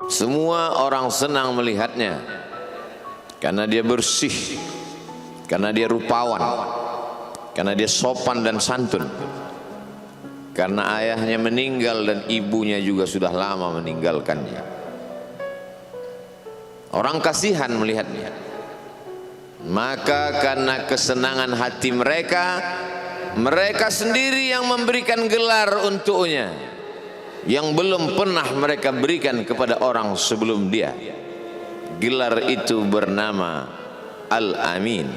Semua orang senang melihatnya karena dia bersih, karena dia rupawan, karena dia sopan dan santun, karena ayahnya meninggal dan ibunya juga sudah lama meninggalkannya. Orang kasihan melihatnya, maka karena kesenangan hati mereka, mereka sendiri yang memberikan gelar untuknya yang belum pernah mereka berikan kepada orang sebelum dia. Gelar itu bernama Al-Amin,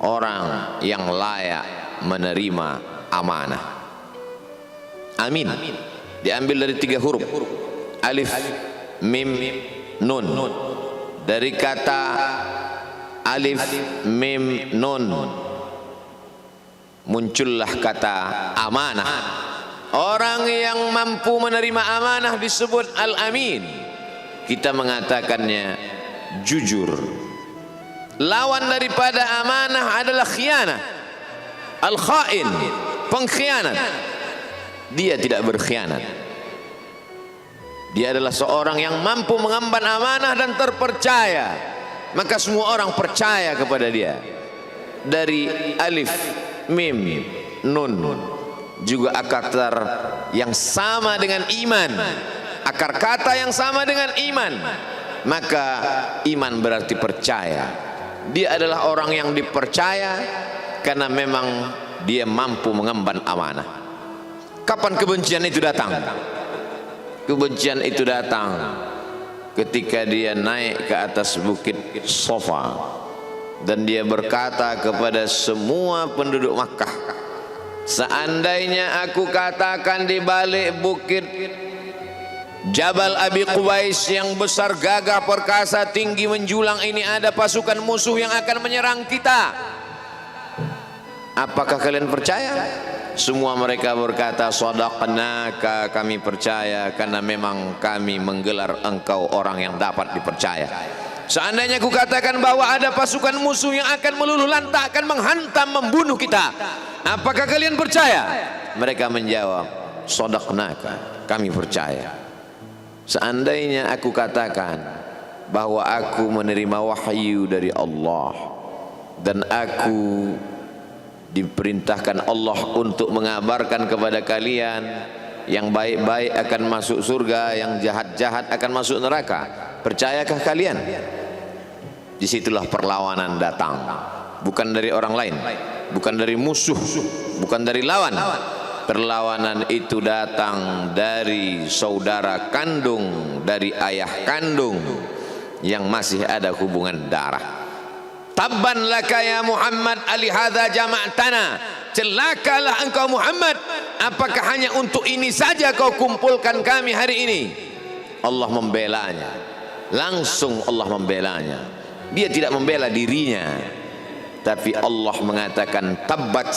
orang yang layak menerima amanah. Amin diambil dari 3 huruf, alif, mim, nun. Dari kata alif, mim, nun muncullah kata amanah. Orang yang mampu menerima amanah disebut Al-Amin. Kita mengatakannya jujur. Lawan daripada amanah adalah khianah, al-khain, pengkhianat. Dia tidak berkhianat. Dia adalah seorang yang mampu mengemban amanah dan terpercaya, maka semua orang percaya kepada dia. Dari alif, mim, nun juga akar yang sama dengan iman, akar kata yang sama dengan iman, maka iman berarti percaya. Dia adalah orang yang dipercaya karena memang dia mampu mengemban amanah. Kapan kebencian itu datang? Kebencian itu datang ketika dia naik ke atas bukit Safa dan dia berkata kepada semua penduduk Makkah, seandainya aku katakan di balik bukit Jabal Abi Qubais yang besar, gagah, perkasa, tinggi, menjulang ini ada pasukan musuh yang akan menyerang kita, apakah kalian percaya? Semua mereka berkata, shadaqnaka, kami percaya karena memang kami menggelar engkau orang yang dapat dipercaya. Seandainya aku katakan bahwa ada pasukan musuh yang akan meluluh lantakkan, menghantam, membunuh kita, apakah kalian percaya? Mereka menjawab, shadaqnaka, kami percaya. Seandainya aku katakan bahwa aku menerima wahyu dari Allah dan aku diperintahkan Allah untuk mengabarkan kepada kalian yang baik-baik akan masuk surga, yang jahat-jahat akan masuk neraka, percayakah kalian? Disitulah perlawanan datang, bukan dari orang lain, bukan dari musuh, bukan dari lawan. Perlawanan itu datang dari saudara kandung, dari ayah kandung yang masih ada hubungan darah. Tabban laka ya Muhammad alihadza jama'tana, celakalah engkau Muhammad, apakah hanya untuk ini saja kau kumpulkan kami hari ini? Allah membelanya, langsung Allah membelanya. Dia tidak membela dirinya, tapi Allah mengatakan tabbat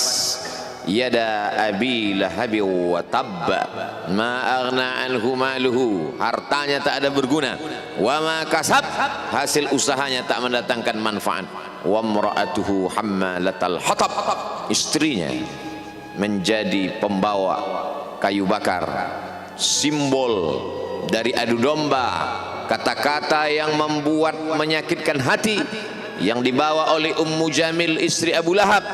yada abi lahabi wa tabba ma aghna anhu maluhu, hartanya tak ada berguna, wa ma kasab, hasil usahanya tak mendatangkan manfaat, wa imra'atuhu hammalatal hatab, istrinya menjadi pembawa kayu bakar, simbol dari adu domba, kata-kata yang membuat menyakitkan hati yang dibawa oleh Ummu Jamil istri Abu Lahab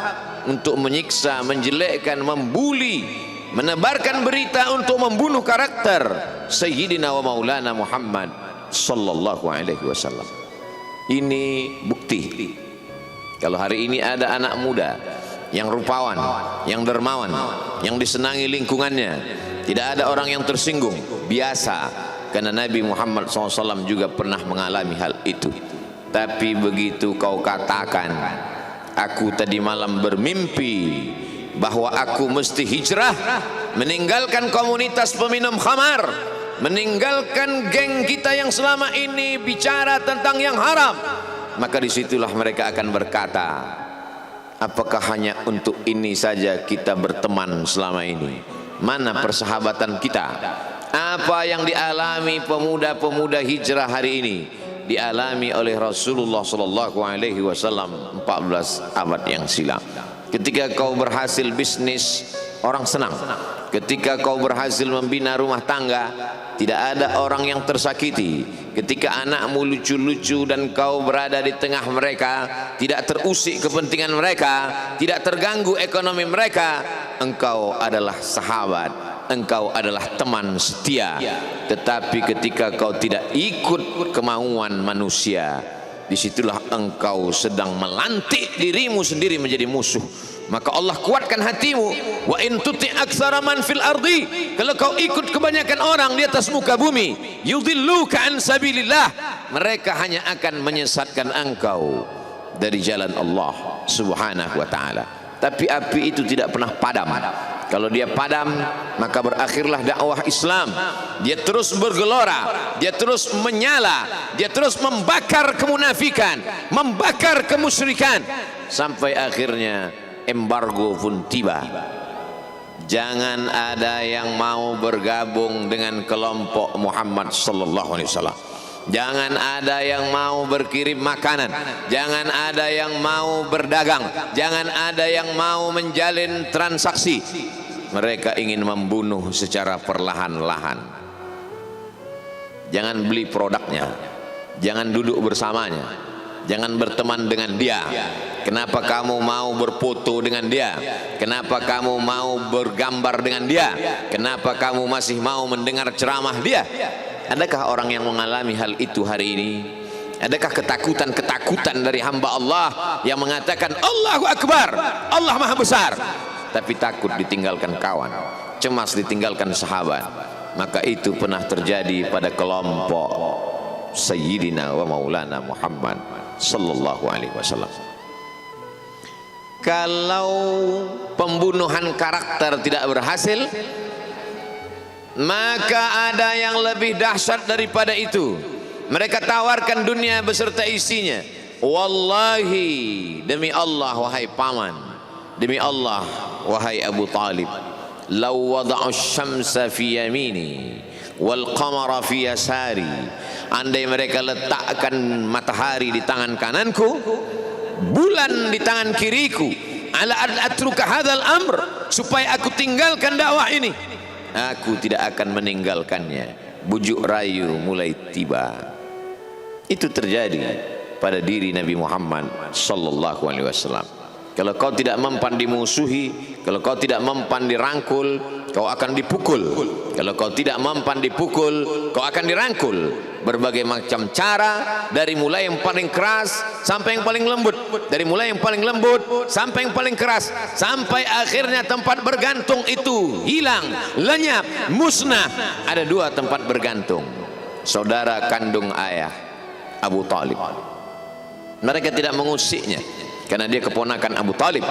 untuk menyiksa, menjelekkan, membuli, menebarkan berita untuk membunuh karakter Sayyidina wa Maulana Muhammad sallallahu alaihi wasallam. Ini bukti kalau hari ini ada anak muda yang rupawan, yang dermawan, yang disenangi lingkungannya, tidak ada orang yang tersinggung, biasa, karena Nabi Muhammad SAW juga pernah mengalami hal itu. Tapi begitu kau katakan, aku tadi malam bermimpi bahwa aku mesti hijrah, meninggalkan komunitas peminum khamar, meninggalkan geng kita yang selama ini bicara tentang yang haram, maka disitulah mereka akan berkata, apakah hanya untuk ini saja kita berteman selama ini? Mana persahabatan kita? Apa yang dialami pemuda-pemuda hijrah hari ini dialami oleh Rasulullah sallallahu alaihi wasallam 14 abad yang silam. Ketika kau berhasil bisnis, orang senang. Ketika kau berhasil membina rumah tangga, tidak ada orang yang tersakiti ketika anakmu lucu-lucu dan kau berada di tengah mereka, tidak terusik kepentingan mereka, tidak terganggu ekonomi mereka. Engkau adalah sahabat, engkau adalah teman setia. Tetapi ketika kau tidak ikut kemauan manusia, disitulah engkau sedang melantik dirimu sendiri menjadi musuh. Maka Allah kuatkan hatimu. Wa in tuti' aktsara man fil ardi, kalau kau ikut kebanyakan orang di atas muka bumi, yudilluka an sabilillah, mereka hanya akan menyesatkan engkau dari jalan Allah Subhanahu wa taala. Tapi api itu tidak pernah padam. Kalau dia padam, maka berakhirlah dakwah Islam. Dia terus bergelora, dia terus menyala, dia terus membakar kemunafikan, membakar kemusyrikan, sampai akhirnya embargo pun tiba. Jangan ada yang mau bergabung dengan kelompok Muhammad sallallahu alaihi wasallam. Jangan ada yang mau berkirim makanan, jangan ada yang mau berdagang, jangan ada yang mau menjalin transaksi. Mereka ingin membunuh secara perlahan-lahan. Jangan beli produknya, jangan duduk bersamanya, jangan berteman dengan dia. Kenapa kamu mau berfoto dengan dia? Kenapa kamu mau bergambar dengan dia? Kenapa kamu masih mau mendengar ceramah dia? Adakah orang yang mengalami hal itu hari ini? Adakah ketakutan-ketakutan dari hamba Allah yang mengatakan Allahu Akbar, Allah Maha Besar, tapi takut ditinggalkan kawan, cemas ditinggalkan sahabat? Maka itu pernah terjadi pada kelompok Sayyidina wa Maulana Muhammad sallallahu alaihi wasallam. Kalau pembunuhan karakter tidak berhasil, maka ada yang lebih dahsyat daripada itu. Mereka tawarkan dunia beserta isinya. Wallahi, demi Allah wahai paman, demi Allah wahai Abu Talib, law wada'u syamsa fi yamini wal qamara fi yasari, andai mereka letakkan matahari di tangan kananku, bulan di tangan kiriku, ala atruka hadzal amr, supaya aku tinggalkan dakwah ini, aku tidak akan meninggalkannya. Bujuk rayu mulai tiba. Itu terjadi pada diri Nabi Muhammad sallallahu alaihi wasallam. Kalau kau tidak mempan dimusuhi, kalau kau tidak mempan dirangkul, kau akan dipukul. Kalau kau tidak mempan dipukul, kau akan dirangkul. Berbagai macam cara, dari mulai yang paling keras sampai yang paling lembut, dari mulai yang paling lembut sampai yang paling keras, sampai akhirnya tempat bergantung itu hilang, lenyap, musnah. Ada dua tempat bergantung, saudara kandung ayah Abu Talib. Mereka tidak mengusiknya karena dia keponakan Abu Talib.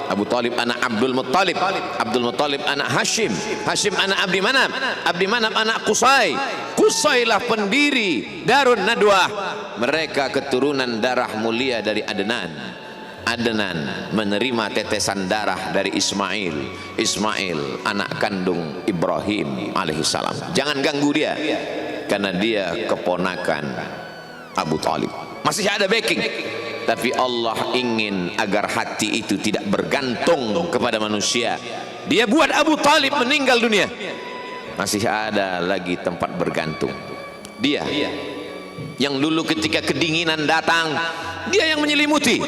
Abu Talib anak Abdul Muttalib, Abdul Muttalib anak Hashim, Hashim anak Abdi Manaf, Abdi Manaf anak Qusay, Qusaylah pendiri Darun Nadwah. Mereka keturunan darah mulia dari Adnan. Adnan menerima tetesan darah dari Ismail. Ismail anak kandung Ibrahim alaihissalam. Jangan ganggu dia karena dia keponakan Abu Talib. Masih ada backing, tapi Allah ingin agar hati itu tidak bergantung kepada manusia. Dia buat Abu Talib meninggal dunia, masih ada lagi tempat bergantung. Dia yang dulu ketika kedinginan datang, dia yang menyelimuti.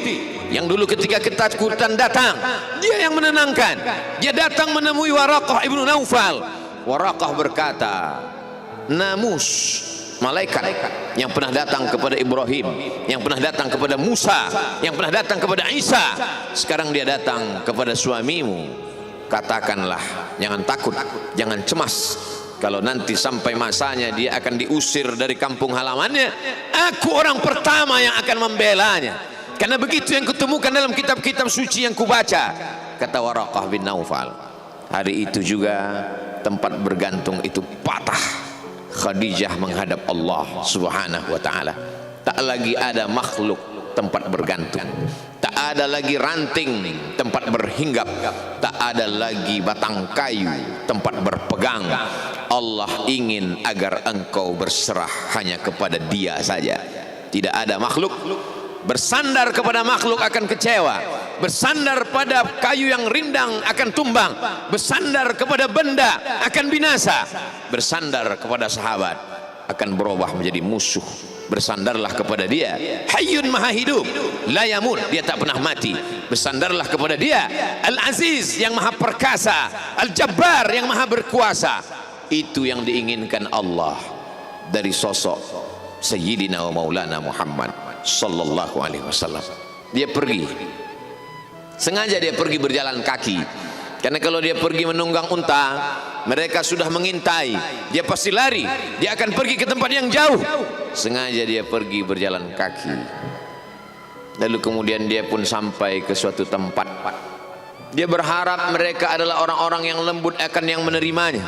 Yang dulu ketika ketakutan datang, dia yang menenangkan. Dia datang menemui Waraqah ibnu Naufal. Waraqah berkata, Namus, malaikat yang pernah datang kepada Ibrahim, yang pernah datang kepada Musa, yang pernah datang kepada Isa, sekarang dia datang kepada suamimu. Katakanlah, jangan takut, jangan cemas. Kalau nanti sampai masanya dia akan diusir dari kampung halamannya, aku orang pertama yang akan membelanya. Karena begitu yang kutemukan dalam kitab-kitab suci yang kubaca, kata Waraqah bin Naufal. Hari itu juga tempat bergantung itu patah. Khadijah menghadap Allah subhanahu wa ta'ala. Tak lagi ada makhluk tempat bergantung, tak ada lagi ranting tempat berhinggap, tak ada lagi batang kayu tempat berpegang. Allah ingin agar engkau berserah hanya kepada Dia saja. Tidak ada makhluk bersandar kepada makhluk akan kecewa, bersandar pada kayu yang rindang akan tumbang, bersandar kepada benda akan binasa, bersandar kepada sahabat akan berubah menjadi musuh. Bersandarlah kepada dia, Hayyun maha hidup, la yamut, dia tak pernah mati. Bersandarlah kepada dia, Al-Aziz yang maha perkasa, Al-Jabbar yang maha berkuasa. Itu yang diinginkan Allah dari sosok Sayyidina wa Maulana Muhammad sallallahu alaihi wasallam. Dia pergi, sengaja dia pergi berjalan kaki, karena kalau dia pergi menunggang unta, mereka sudah mengintai, dia pasti lari, dia akan pergi ke tempat yang jauh. Sengaja dia pergi berjalan kaki. Lalu kemudian dia pun sampai ke suatu tempat. Dia berharap mereka adalah orang-orang yang lembut akan yang menerimanya,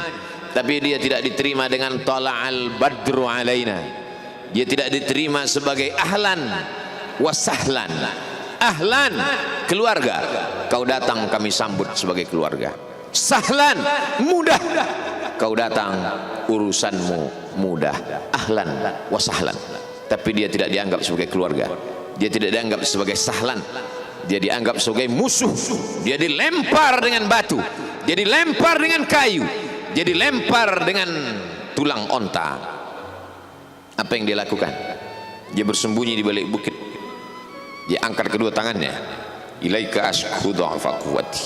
tapi dia tidak diterima dengan tala'al badru alaina. Dia tidak diterima sebagai ahlan wasahlan. Ahlan, keluarga, kau datang kami sambut sebagai keluarga. Sahlan, mudah, kau datang urusanmu mudah. Ahlan wasahlan. Tapi dia tidak dianggap sebagai keluarga, dia tidak dianggap sebagai sahlan, dia dianggap sebagai musuh. Dia dilempar dengan batu, dia dilempar dengan kayu, dia dilempar dengan tulang onta. Apa yang dia lakukan? Dia bersembunyi di balik bukit. Dia angkat kedua tangannya. Ilaika ashku dha'fa quwwati.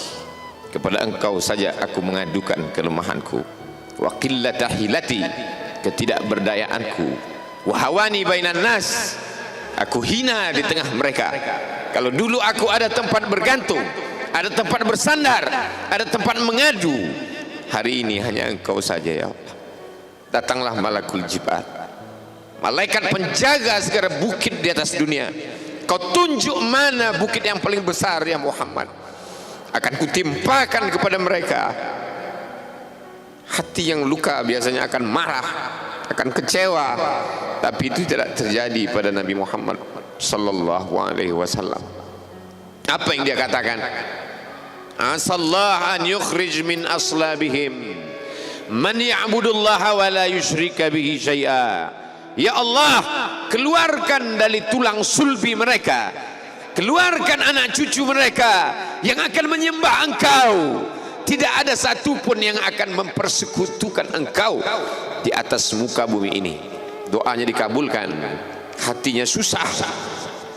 Kepada engkau saja aku mengadukan kelemahanku. Wa qillata hilati, ketidakberdayaanku. Wa hawani bainan nas, aku hina di tengah mereka. Kalau dulu aku ada tempat bergantung, ada tempat bersandar, ada tempat mengadu, hari ini hanya engkau saja ya Allah. Datanglah malakul jibal, malaikat penjaga segala bukit di atas dunia. Kau tunjuk mana bukit yang paling besar ya Muhammad, akan kutimpakan kepada mereka. Hati yang luka biasanya akan marah, akan kecewa, tapi itu tidak terjadi pada Nabi Muhammad sallallahu alaihi wasallam. Apa yang dia katakan? Asallah an yukhrij min aslabihim man ya'budullaha wa la yusyrika bihi syai'a. Ya Allah, keluarkan dari tulang sulbi mereka, keluarkan anak cucu mereka yang akan menyembah engkau. Tidak ada satupun yang akan mempersekutukan engkau di atas muka bumi ini. Doanya dikabulkan, hatinya susah,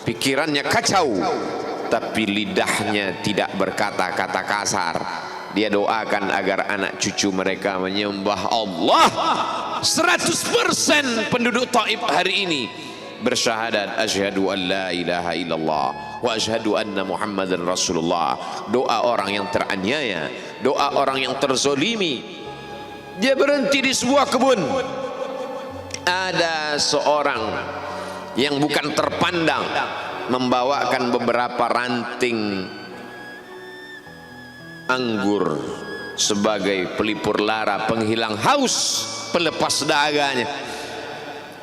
pikirannya kacau, tapi lidahnya tidak berkata-kata kasar. Dia doakan agar anak cucu mereka menyembah Allah. 100% penduduk Taif hari ini bersyahadat asyhadu an la ilaha illallah wa asyhadu anna Muhammadan Rasulullah. Doa orang yang teraniaya, doa orang yang terzolimi. Dia berhenti di sebuah kebun. Ada seorang yang bukan terpandang membawakan beberapa ranting anggur sebagai pelipur lara, penghilang haus, pelepas dahaganya.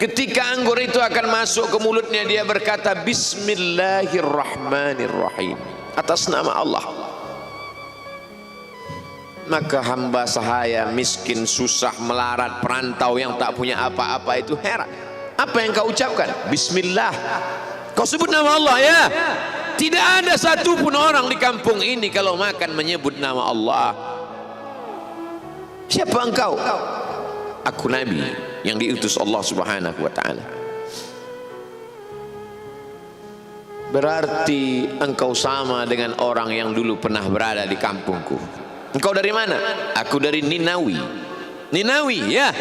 Ketika anggur itu akan masuk ke mulutnya, dia berkata Bismillahirrahmanirrahim, atas nama Allah. Maka hamba sahaya miskin, susah, melarat, perantau yang tak punya apa-apa itu heran. Apa yang kau ucapkan? Bismillah. Kau sebut nama Allah ya. Tidak ada satupun orang di kampung ini kalau makan menyebut nama Allah. Siapa engkau? Aku Nabi yang diutus Allah Subhanahu wa ta'ala. Berarti engkau sama dengan orang yang dulu pernah berada di kampungku. Engkau dari mana? Aku dari Ninawi. Ninawi ya.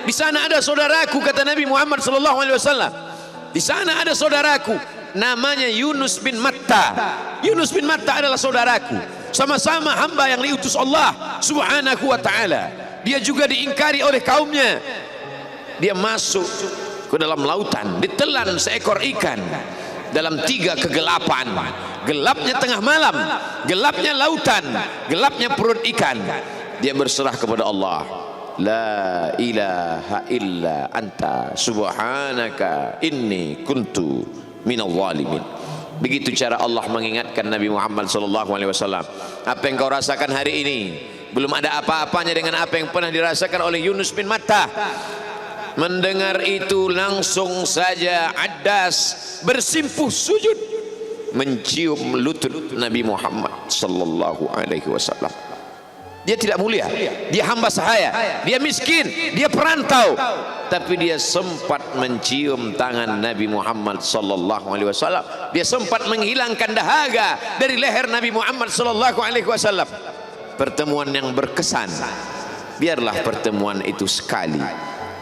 Di sana ada saudaraku, kata Nabi Muhammad sallallahu alaihi wasallam. Di sana ada saudaraku namanya Yunus bin Matta. Yunus bin Matta adalah saudaraku. Sama-sama hamba yang diutus Allah Subhanahu wa ta'ala. Dia juga diingkari oleh kaumnya. Dia masuk ke dalam lautan, ditelan seekor ikan dalam 3 kegelapan. Gelapnya tengah malam, gelapnya lautan, gelapnya perut ikan. Dia berserah kepada Allah. La ilaha illa anta subhanaka inni kuntu minal zalimin. Begitu cara Allah mengingatkan Nabi Muhammad sallallahu alaihi wasallam. Apa yang kau rasakan hari ini belum ada apa-apanya dengan apa yang pernah dirasakan oleh Yunus bin Matta. mendengar itu langsung saja Addas bersimpuh sujud mencium lutut Nabi Muhammad sallallahu alaihi wasallam. Dia tidak mulia, dia hamba sahaya, dia miskin, dia perantau, tapi dia sempat mencium tangan Nabi Muhammad sallallahu alaihi wasallam. Dia sempat menghilangkan dahaga dari leher Nabi Muhammad sallallahu alaihi wasallam. Pertemuan yang berkesan. Biarlah pertemuan itu sekali,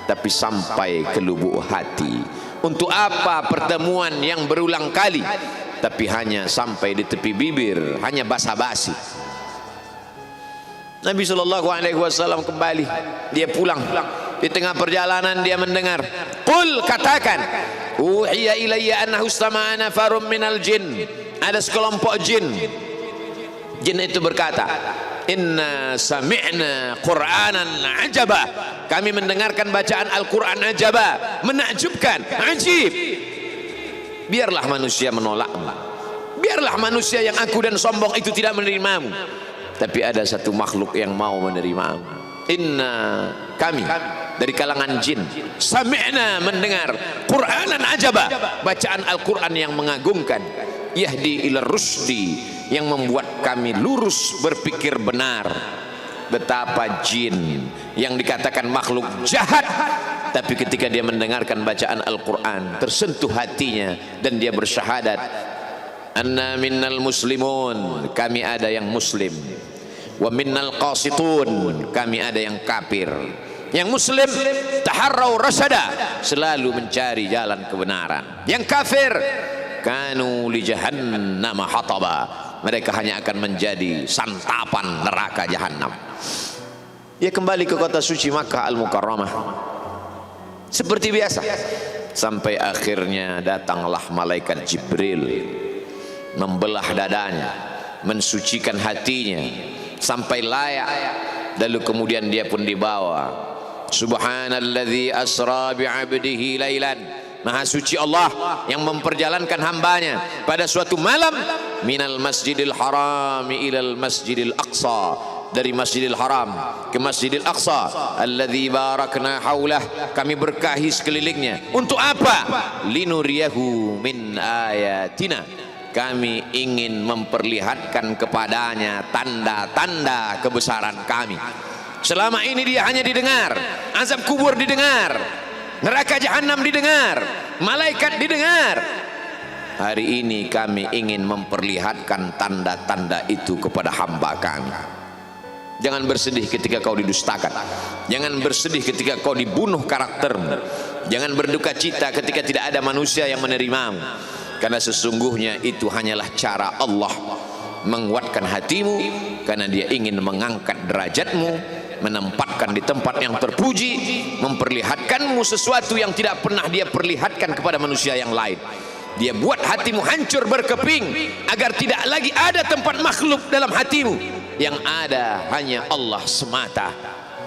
tapi sampai ke lubuk hati. Untuk apa pertemuan yang berulang kali tapi hanya sampai di tepi bibir, hanya basa-basi? Nabi sallallahu alaihi wasallam kembali, dia pulang. Di tengah perjalanan dia mendengar, qul, katakan, uhiya ilayya annahu istama'a nafarun minal jin, ada sekelompok jin. Jin itu berkata, inna sami'na qur'anan ajaba, kami mendengarkan bacaan Al-Quran ajaba, menakjubkan, ajib. Biarlah manusia menolakmu, biarlah manusia yang aku dan sombong itu tidak menerimamu, tapi ada satu makhluk yang mau menerimamu. Inna, kami dari kalangan jin, sami'na, mendengar, Qur'anan ajaba, bacaan Al-Quran yang mengagumkan, yahdi ila rusdi, yang membuat kami lurus berpikir benar. Betapa jin yang dikatakan makhluk jahat, tapi ketika dia mendengarkan bacaan Al-Quran tersentuh hatinya dan dia bersyahadat, anna minnal muslimun, kami ada yang muslim, wa minnal qasitun, kami ada yang kafir. Yang muslim taharrau rasyada, selalu mencari jalan kebenaran. Yang kafir kanu li jahannam hataba, mereka hanya akan menjadi santapan neraka jahanam. Dia kembali ke kota suci Makkah Al-Mukarramah seperti biasa, sampai akhirnya datanglah malaikat Jibril membelah dadanya, mensucikan hatinya sampai layak, lalu kemudian dia pun dibawa. Subhanalladzi asra bi'abdihi lailan, maha suci Allah yang memperjalankan hambanya pada suatu malam, minal masjidil harami ilal masjidil aqsa, dari Masjidil Haram ke Masjidil Aqsa, alladzi barakna haulah, kami berkahi sekelilingnya. Untuk apa? Linuriyahu min ayatina, kami ingin memperlihatkan kepadanya tanda-tanda kebesaran kami. Selama ini dia hanya didengar, azab kubur didengar, neraka jahanam didengar, malaikat didengar. Hari ini kami ingin memperlihatkan tanda-tanda itu kepada hamba kami. Jangan bersedih ketika kau didustakan, jangan bersedih ketika kau dibunuh karaktermu, jangan berduka cita ketika tidak ada manusia yang menerimamu, karena sesungguhnya itu hanyalah cara Allah menguatkan hatimu, karena dia ingin mengangkat derajatmu, menempatkan di tempat yang terpuji, memperlihatkanmu sesuatu yang tidak pernah dia perlihatkan kepada manusia yang lain. Dia buat hatimu hancur berkeping agar tidak lagi ada tempat makhluk dalam hatimu, yang ada hanya Allah semata.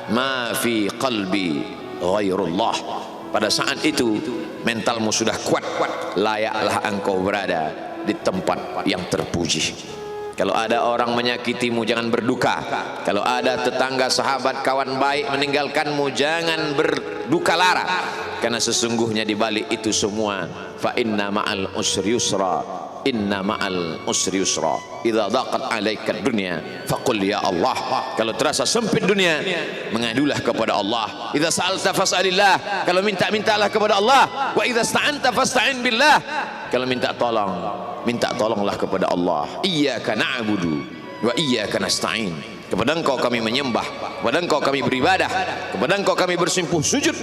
Ma fi qalbi ghairullah. Pada saat itu mentalmu sudah kuat, layaklah engkau berada di tempat yang terpuji. Kalau ada orang menyakitimu, jangan berduka. Kalau ada tetangga, sahabat, kawan baik meninggalkanmu, jangan berduka lara, karena sesungguhnya di balik itu semua, fa inna ma'al usri yusra, inna ma'al usri yusra, idza daqat 'alaika dunya faqul ya Allah. Kalau terasa sempit dunia, mengadulah kepada Allah. Idza sa'alta fas'alillah, kalau minta-mintalah kepada Allah. Wa idza sta'anta fasta'in billah, kalau minta tolong, minta tolonglah kepada Allah. Iyyaka na'budu wa iyyaka nasta'in, kepada engkau kami menyembah, kepada engkau kami beribadah, kepada engkau kami bersimpuh sujud,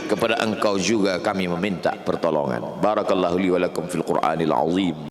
kepada engkau juga kami meminta pertolongan. Barakallahu li wa lakum fil Qur'anil azim.